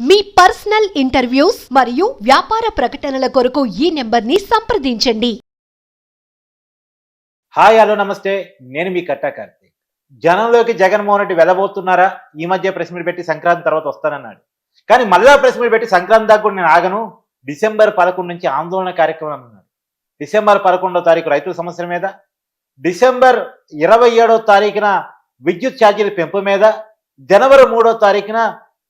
మీ personal interviews మరియు వ్యాపార ప్రకటనల కొరకు ఈ నెంబర్ని సంప్రదించండి. హాయ్ హలో నమస్తే, నేను మీ కట్టా కార్తీక్. జనంలోకి జగన్మోహన్ రెడ్డి వెళ్ళబోతున్నారా? ఈ మధ్య ప్రెస్ మీట్ పెట్టి సంక్రాంతి తర్వాత వస్తానన్నాడు. కానీ మళ్ళా ప్రెస్ మీట్ పెట్టి సంక్రాంతి దాకా కూడా నేను ఆగను, డిసెంబర్ 11 నుంచి ఆందోళన కార్యక్రమం అన్నాడు. డిసెంబర్ 11వ తారీఖు రైతుల సమస్యల మీద, డిసెంబర్ 27వ తారీఖున విద్యుత్ ఛార్జీల పెంపు మీద, జనవరి 3వ తారీఖున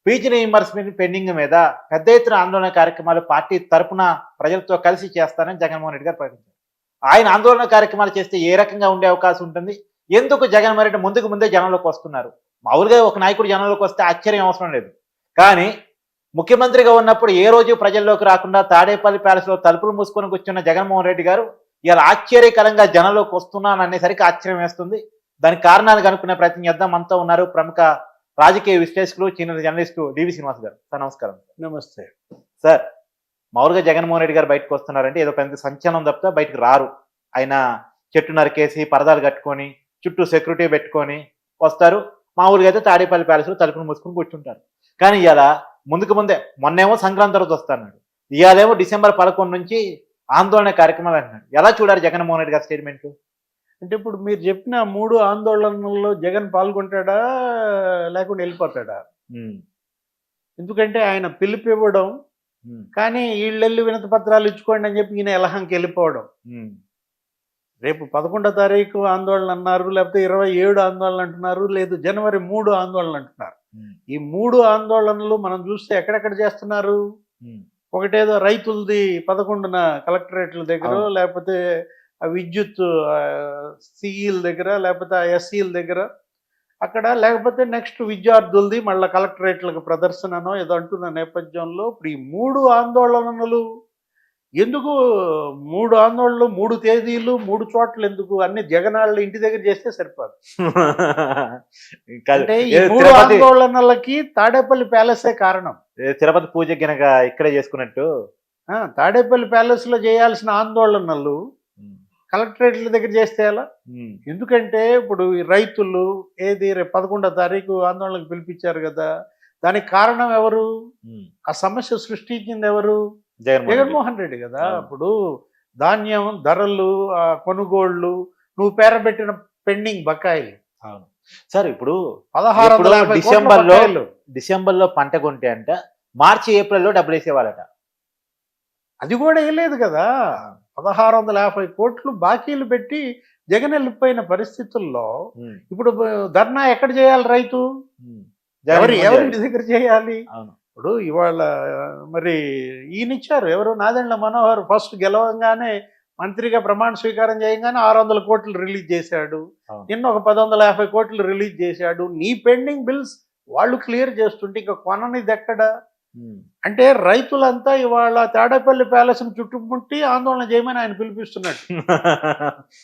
పీజీ రీయింబర్స్మెంట్ పెండింగ్ మీద పెద్ద ఎత్తున ఆందోళన కార్యక్రమాలు పార్టీ తరపున ప్రజలతో కలిసి చేస్తానని జగన్మోహన్ రెడ్డి గారు ప్రకటించారు. ఆయన ఆందోళన కార్యక్రమాలు చేస్తే ఏ రకంగా ఉండే అవకాశం ఉంటుంది? ఎందుకు జగన్మోహన్ రెడ్డి ముందే జనంలోకి వస్తున్నారు? మామూలుగా ఒక నాయకుడు జనంలోకి వస్తే ఆశ్చర్యం అవసరం లేదు. కానీ ముఖ్యమంత్రిగా ఉన్నప్పుడు ఏ రోజు ప్రజల్లోకి రాకుండా తాడేపల్లి ప్యాలెస్లో తలుపులు మూసుకొని కూర్చున్న జగన్మోహన్ రెడ్డి గారు ఇలా ఆశ్చర్యకరంగా జనంలోకి వస్తున్నాను అనేసరికి ఆశ్చర్యం వేస్తుంది. దానికి కారణాలు కనుక్కునే ప్రయత్నం చేద్దాం. మనతో ఉన్నారు ప్రముఖ రాజకీయ విశ్లేషకులు, సీనియర్ జర్నలిస్టు డివి శ్రీనివాస్ గారు. సార్ నమస్కారం. నమస్తే సార్, మామూలుగా జగన్మోహన్ రెడ్డి గారు బయటకు వస్తున్నారంటే ఏదో పెద్ద సంచలనం తప్పితే బయటకు రారు. ఆయన చెట్టు నరికేసి పరదాలు కట్టుకొని చుట్టూ సెక్యూరిటీ పెట్టుకొని వస్తారు. మామూలుగా అయితే తాడేపల్లి ప్యాలెస్లో తలుపులు మూసుకొని కూర్చుంటారు. కానీ ఇవాళ ముందే మొన్నేమో సంక్రాంతి తర్వాత వస్తాడు, ఇవాళేమో డిసెంబర్ 11 నుంచి ఆందోళన కార్యక్రమాలు అంటున్నాడు. ఎలా చూడాలి జగన్మోహన్ రెడ్డి గారి స్టేట్మెంట్? అంటే ఇప్పుడు మీరు చెప్పిన 3 ఆందోళనల్లో జగన్ పాల్గొంటాడా లేకుండా వెళ్ళిపోతాడా? ఎందుకంటే ఆయన పిలుపు ఇవ్వడం, కానీ వీళ్ళెళ్ళి వినతి పత్రాలు ఇచ్చుకోండి అని చెప్పి ఈయన ఎలహంకి వెళ్ళిపోవడం. రేపు 11వ తారీఖు ఆందోళన అన్నారు, లేకపోతే 27 ఆందోళన అంటున్నారు, లేదు జనవరి 3 ఆందోళన అంటున్నారు. ఈ 3 ఆందోళనలు మనం చూస్తే ఎక్కడెక్కడ చేస్తున్నారు? ఒకటేదో రైతులది 11న కలెక్టరేట్ల దగ్గర, లేకపోతే ఆ విద్యుత్ సిఈల దగ్గర, లేకపోతే ఆ ఎస్సీల దగ్గర అక్కడ, లేకపోతే నెక్స్ట్ విద్యార్థులది మళ్ళీ కలెక్టరేట్లకు ప్రదర్శననో ఏదో అంటున్న నేపథ్యంలో ఇప్పుడు ఈ 3 ఆందోళనలు ఎందుకు? 3 ఆందోళనలు, 3 తేదీలు, 3 చోట్ల ఎందుకు? అన్ని జగనాళ్ళ ఇంటి దగ్గర చేస్తే సరిపోదు. అంటే ఈ 3 ఆందోళనలకి తాడేపల్లి ప్యాలెసే కారణం. తిరుపతి పూజ గినక ఇక్కడే చేసుకున్నట్టు తాడేపల్లి ప్యాలెస్ లో చేయాల్సిన ఆందోళనలు కలెక్టరేట్ల దగ్గర చేస్తే ఎలా? ఎందుకంటే ఇప్పుడు ఈ రైతులు రేపు 11వ తారీఖు ఆందోళనకు పిలిపించారు కదా, దానికి కారణం ఎవరు? ఆ సమస్య సృష్టించింది ఎవరు? జగన్మోహన్ రెడ్డి కదా. ఇప్పుడు ధాన్యం ధరలు, కొనుగోళ్లు, నువ్వు పేరబెట్టిన పెండింగ్ బకాయిలు. అవును సార్, ఇప్పుడు 1650 డిసెంబర్లో పంట కొంటే అంట మార్చి ఏప్రిల్లో డబ్బులు వేసేవాళ్ళట. అది కూడా వేయలేదు కదా. 1650 కోట్లు బాకీలు పెట్టి జగన్ వెళ్ళిపోయిన పరిస్థితుల్లో ఇప్పుడు ధర్నా ఎక్కడ చేయాలి? రైతు ఎవరి దగ్గర చేయాలి? ఇప్పుడు ఇవాళ మరి ఈయనిచ్చారు ఎవరు? నాదెండ్ల మనోహర్ ఫస్ట్ గెలవంగానే మంత్రిగా ప్రమాణ స్వీకారం చేయగానే 600 కోట్లు రిలీజ్ చేశాడు. నిన్న ఒక 150 కోట్లు రిలీజ్ చేశాడు. నీ పెండింగ్ బిల్స్ వాళ్ళు క్లియర్ చేస్తుంటే ఇంకా కొననిది ఎక్కడ? అంటే రైతులంతా ఇవాళ తాడేపల్లి ప్యాలెస్ చుట్టుముట్టి ఆందోళన చేయమని ఆయన పిలిపిస్తున్నట్టు.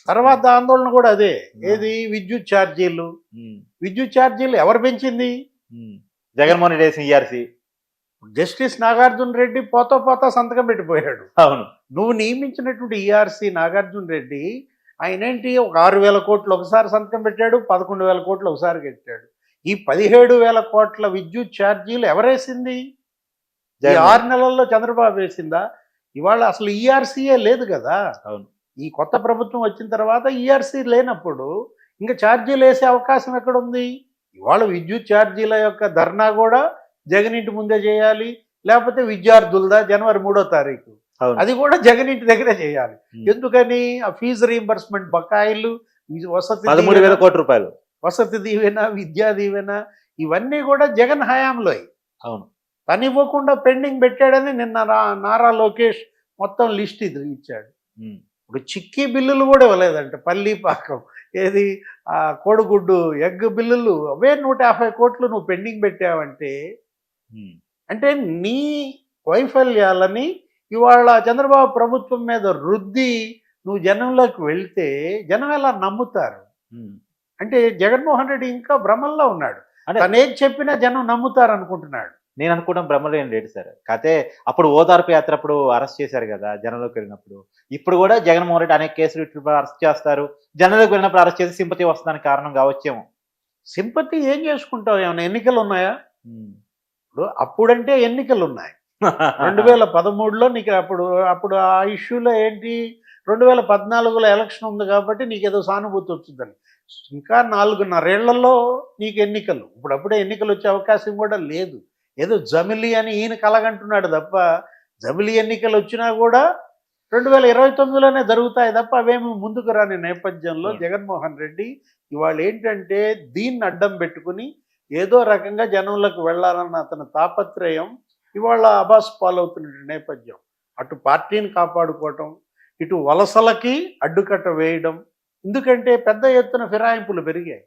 తర్వాత ఆందోళన కూడా అదే. ఏది? విద్యుత్ ఛార్జీలు. విద్యుత్ ఛార్జీలు ఎవరు పెంచింది? జగన్మోహన్ రెడ్డి. ఈఆర్సీ జస్టిస్ నాగార్జున రెడ్డి పోతా సంతకం పెట్టిపోయాడు. అవును, నువ్వు నియమించినటువంటి ఈఆర్సీ నాగార్జున రెడ్డి ఆయన ఏంటి, ఒక 6,000 కోట్లు ఒకసారి సంతకం పెట్టాడు, 11,000 కోట్లు ఒకసారి కట్టాడు. ఈ 17,000 కోట్ల విద్యుత్ ఛార్జీలు ఎవరేసింది? ఈ 6 నెలల్లో చంద్రబాబు వేసిందా? ఇవాళ అసలు ఈఆర్సీయే లేదు కదా. అవును, ఈ కొత్త ప్రభుత్వం వచ్చిన తర్వాత ఈఆర్సీ లేనప్పుడు ఇంకా ఛార్జీలు వేసే అవకాశం ఎక్కడుంది? ఇవాళ విద్యుత్ ఛార్జీల యొక్క ధర్నా కూడా జగన్ ఇంటి ముందే చేయాలి, లేకపోతే విద్యార్థులదా జనవరి 3వ తారీఖు అది కూడా జగన్ ఇంటి దగ్గరే చేయాలి. ఎందుకని? ఆ ఫీజు రీయింబర్స్మెంట్ బకాయిలు, వసతి 13,000 కోట్ల రూపాయలు, వసతి దీవెన, విద్యా దీవెన, ఇవన్నీ కూడా జగన్ హయాంలో. అవును, తను ఇవ్వకుండా పెండింగ్ పెట్టాడని నిన్న నారా లోకేష్ మొత్తం లిస్ట్ ఇది ఇచ్చాడు. ఇప్పుడు చిక్కీ బిల్లులు కూడా ఇవ్వలేదంట. పల్లీపాకం, ఏది కోడిగుడ్డు ఎగ్ బిల్లులు, అవే 150 కోట్లు నువ్వు పెండింగ్ పెట్టావంటే, అంటే నీ వైఫల్యాలని ఇవాళ చంద్రబాబు ప్రభుత్వం మీద రుద్ది నువ్వు జనంలోకి వెళ్తే జనం ఎలా నమ్ముతారు? అంటే జగన్మోహన్ రెడ్డి ఇంకా భ్రమల్లో ఉన్నాడు. తనేం చెప్పినా జనం నమ్ముతారు అనుకుంటున్నాడు. నేను అనుకోవడం భ్రమలో ఏం లేదు సార్. కాకపోతే అప్పుడు ఓదార్పు యాత్ర అప్పుడు అరెస్ట్ చేశారు కదా జనంలోకి వెళ్ళినప్పుడు. ఇప్పుడు కూడా జగన్మోహన్ రెడ్డి అనేక కేసులు ఇట్లు అరెస్ట్ చేస్తారు, జనంలోకి వెళ్ళినప్పుడు అరెస్ట్ చేసి సింపతి వస్తుందని కారణం కావచ్చేమో. సింపతి ఏం చేసుకుంటావు? ఏమైనా ఎన్నికలు ఉన్నాయా? ఇప్పుడు అప్పుడంటే ఎన్నికలు ఉన్నాయి 2013లో నీకు అప్పుడు అప్పుడు ఆ ఇష్యూలో ఏంటి 2014లో ఎలక్షన్ ఉంది కాబట్టి నీకు ఏదో సానుభూతి వచ్చిందని. ఇంకా 4.5 ఏళ్లలో నీకు ఎన్నికలు. ఇప్పుడప్పుడే ఎన్నికలు వచ్చే అవకాశం కూడా లేదు. ఏదో జమిలీ అని ఈయన కలగంటున్నాడు తప్ప జమిలీ ఎన్నికలు వచ్చినా కూడా 2029లోనే జరుగుతాయి తప్ప అవేమి ముందుకు రాని నేపథ్యంలో జగన్మోహన్ రెడ్డి ఇవాళ ఏంటంటే దీన్ని అడ్డం పెట్టుకుని ఏదో రకంగా జనంలోకి వెళ్ళాలన్న అతని తాపత్రయం ఇవాళ అబాస్ పాలవుతున్న నేపథ్యం. అటు పార్టీని కాపాడుకోవటం, ఇటు వలసలకి అడ్డుకట్ట వేయడం. ఎందుకంటే పెద్ద ఎత్తున ఫిరాయింపులు పెరిగాయి.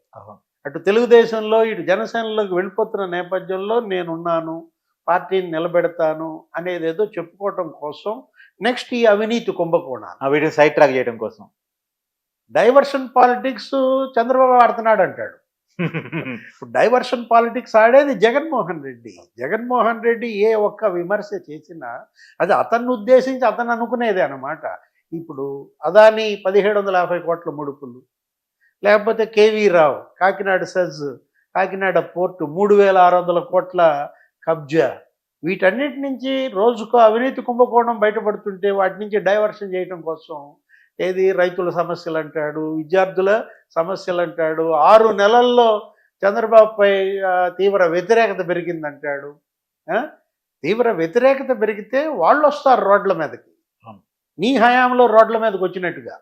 అటు తెలుగుదేశంలో ఇటు జనసేనలోకి వెళ్ళిపోతున్న నేపథ్యంలో నేనున్నాను, పార్టీని నిలబెడతాను అనేది ఏదో చెప్పుకోవటం కోసం నెక్స్ట్ ఈ అవినీతి కుంభకోణాలు వీటిని సైడ్ ట్రాక్ చేయడం కోసం డైవర్షన్ పాలిటిక్స్ చంద్రబాబు ఆడుతున్నాడు అంటాడు. ఇప్పుడు డైవర్షన్ పాలిటిక్స్ ఆడేది జగన్మోహన్ రెడ్డి. జగన్మోహన్ రెడ్డి ఏ ఒక్క విమర్శ చేసినా అది అతన్ని ఉద్దేశించి అతను అనుకునేదే అన్నమాట. ఇప్పుడు అదాని 1750 కోట్ల ముడుపులు, లేకపోతే కేవీ రావు కాకినాడ సెజ్, కాకినాడ పోర్టు 3600 కోట్ల కబ్జా, వీటన్నిటి నుంచి రోజుకో అవినీతి కుంభకోణం బయటపడుతుంటే వాటి నుంచి డైవర్షన్ చేయడం కోసం ఏది రైతుల సమస్యలు అంటాడు, విద్యార్థుల సమస్యలు అంటాడు, 6 నెలల్లో చంద్రబాబుపై తీవ్ర వ్యతిరేకత పెరిగిందంటాడు. తీవ్ర వ్యతిరేకత పెరిగితే వాళ్ళు వస్తారు రోడ్ల మీదకి. నీ హయాంలో రోడ్ల మీదకి వచ్చినట్టుగా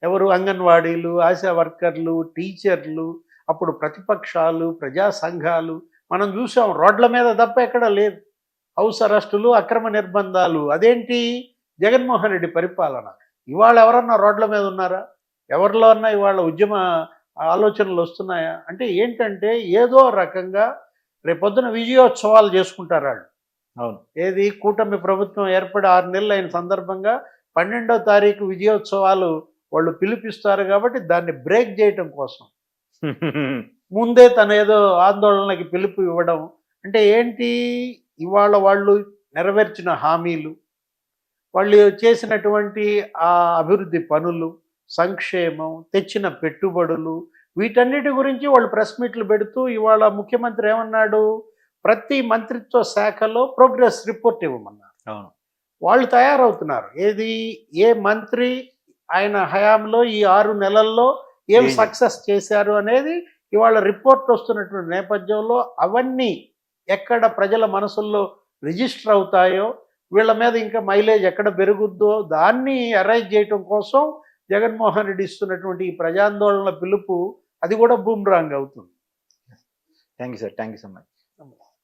ఎవరు అంగన్వాడీలు, ఆశా వర్కర్లు, టీచర్లు, అప్పుడు ప్రతిపక్షాలు, ప్రజా సంఘాలు మనం చూసాం. రోడ్ల మీద తప్ప ఎక్కడ లేదు. హౌస్ అరెస్టులు, అక్రమ నిర్బంధాలు. అదేంటి జగన్మోహన్ రెడ్డి పరిపాలన. ఇవాళ ఎవరన్నా రోడ్ల మీద ఉన్నారా? ఎవరిలో అన్నా ఇవాళ ఉద్యమ ఆలోచనలు వస్తున్నాయా? అంటే ఏంటంటే ఏదో రకంగా రేపొద్దున విజయోత్సవాలు చేసుకుంటారు వాళ్ళు. అవును. ఏది కూటమి ప్రభుత్వం ఏర్పడి 6 నెలలు అయిన సందర్భంగా 12వ తారీఖు విజయోత్సవాలు వాళ్ళు పిలిపిస్తారు కాబట్టి దాన్ని బ్రేక్ చేయటం కోసం ముందే తను ఏదో ఆందోళనకి పిలుపు ఇవ్వడం. అంటే ఏంటి, ఇవాళ వాళ్ళు నెరవేర్చిన హామీలు, వాళ్ళు చేసినటువంటి ఆ అభివృద్ధి పనులు, సంక్షేమం, తెచ్చిన పెట్టుబడులు, వీటన్నిటి గురించి వాళ్ళు ప్రెస్ మీట్లు పెడుతూ ఇవాళ ముఖ్యమంత్రి ఏమన్నాడు, ప్రతి మంత్రిత్వ శాఖలో ప్రోగ్రెస్ రిపోర్ట్ ఇవ్వమన్నారు. అవును. వాళ్ళు తయారవుతున్నారు. ఏది ఏ మంత్రి ఆయన హయాంలో ఈ 6 నెలల్లో ఏం సక్సెస్ చేశారు అనేది ఇవాళ రిపోర్ట్ వస్తున్నటువంటి నేపథ్యంలో అవన్నీ ఎక్కడ ప్రజల మనసుల్లో రిజిస్టర్ అవుతాయో, వీళ్ళ మీద ఇంకా మైలేజ్ ఎక్కడ పెరుగుద్దో దాన్ని అరైజ్ చేయటం కోసం జగన్మోహన్ రెడ్డి ఇస్తున్నటువంటి ఈ ప్రజాందోళన పిలుపు అది కూడా బూమ్రాంగ్ అవుతుంది. Thank you sir, thank you so much.